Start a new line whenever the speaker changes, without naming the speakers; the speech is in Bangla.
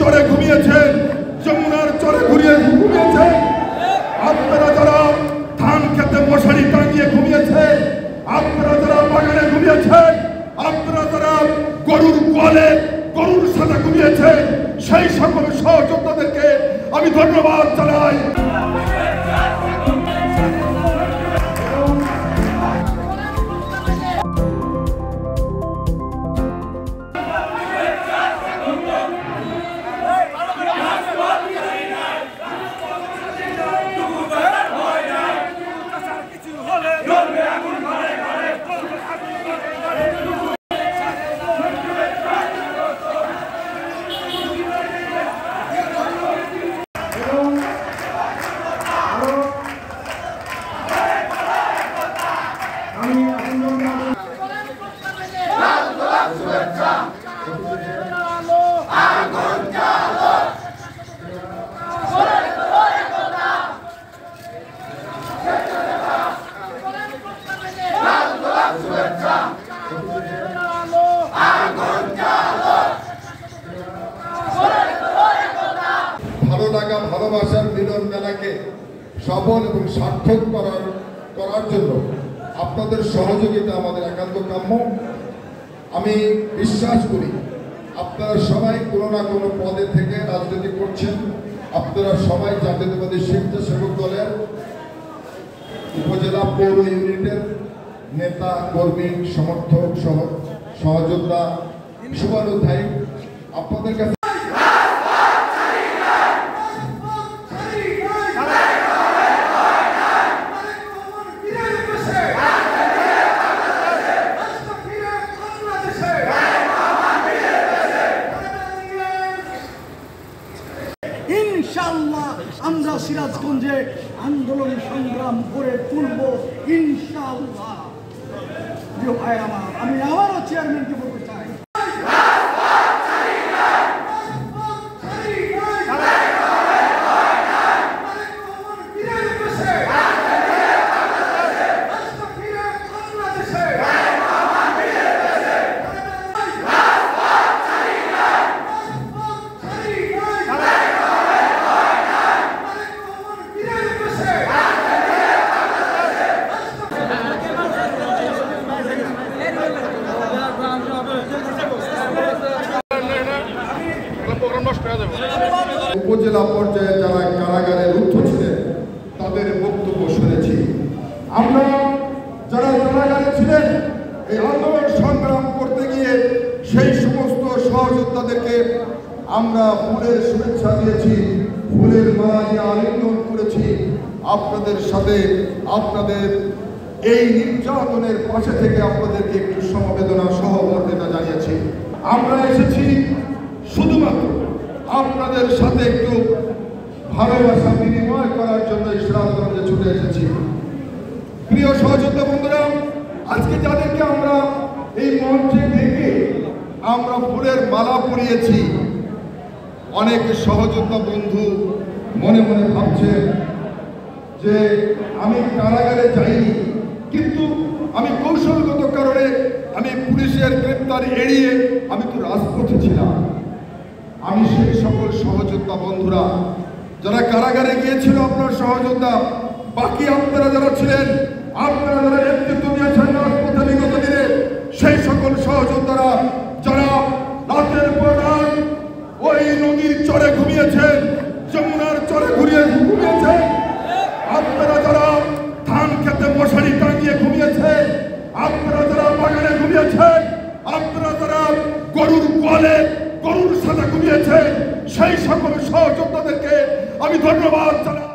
চরে ঘুমিয়েছেন, যমুনার চরে ঘুমিয়েছেন, আপনারা যারা ধান খেতে মশারি টাঙিয়ে ঘুমিয়েছেন, আপনারা যারা বাগানে ঘুমিয়েছেন, আপনারা যারা গরুর গোয়ালে গরুর সাথে ঘুমিয়েছেন, সেই সকল সহযোদ্ধাদেরকে আমি ধন্যবাদ জানাই। ভালো লাগা ভালোবাসার মিলন মেলাকে সফল এবং সার্থক করার জন্য আপনাদের সহযোগিতা আমাদের একান্ত কাম্য। আমি বিশ্বাস করি আপনারা সবাই কোনো না কোনো পদে থেকে রাজনীতি করছেন। আপনারা সবাই জাতীয়তাবাদী স্বেচ্ছাসেবক দলের উপজেলা পৌর ইউনিটের নেতা কর্মী সমর্থক সহযোদ্ধা শুভানুধ্যায়ী। আপনাদের কাছে
ইনশাআল্লাহ আমরা সিরাজগঞ্জে আন্দোলন সংগ্রাম করে তুলব ইনশাআল্লাহ। প্রিয় ভাই আমার, আমি আবারও চেয়ারম্যানকে বলতে চাই,
উপজেলা পর্যায়ে যারা কারাগারে রুদ্ধ ছিলেন তাদের বক্তব্য শুনেছি। আমরা যারা কারাগারে ছিলেন এই আন্দোলন সংগ্রাম করতে গিয়ে সেই সমস্ত সহযোদ্ধাদেরকে আমরা ফুলের শুভেচ্ছা দিয়েছি, ফুলের মালা দিয়ে আলিঙ্গন করেছি। আপনাদের সাথে আপনাদের এই নির্যাতনের পাশে থেকে আপনাদেরকে একটু সমবেদনা সহমর্মিতা জানিয়েছি। আমরা এসেছি শুধুমাত্র আপনাদের সাথে একটু ভালোবাসা বিনিময় করার জন্য সিরাজগঞ্জে ছুটে এসেছি। প্রিয় সহযোদ্ধা বন্ধুরা, আজকে যাদেরকে আমরা এই মঞ্চে ডেকে আমরা ফুলের মালা পরিয়েছি, অনেক সহযোদ্ধা বন্ধু মনে মনে ভাবছেন যে আমি কারাগারে যাইনি, কিন্তু আমি কৌশলগত কারণে আমি পুলিশের গ্রেপ্তার এড়িয়ে আমি তো রাজপথে ছিলাম। আমি সেই সকল সহযোদ্ধা বন্ধুরা যারা কারাগারে গিয়েছিল, আপনার সহযোদ্ধা, বাকি আপনারা যারা ছিলেন, আপনারা যারা নেতৃত্ব দিয়েছেন রাজপথে বিগত দিনে, সেই সকল সহযোদ্ধারা যারা রাতের পর রাত ওই নদীর চরে ঘুমিয়েছেন, যমুনার চরে ঘুমিয়েছেন, আপনারা যারা ধান খেতে মশারি টাঙিয়ে ঘুমিয়েছেন, আপনারা যারা বাগানে ঘুমিয়েছেন, আপনারা যারা গরুর গোয়ালে গরুর সাথে ঘুমিয়েছেন, সেই সকল সহযোদ্ধাদেরকে আমি ধন্যবাদ জানাই।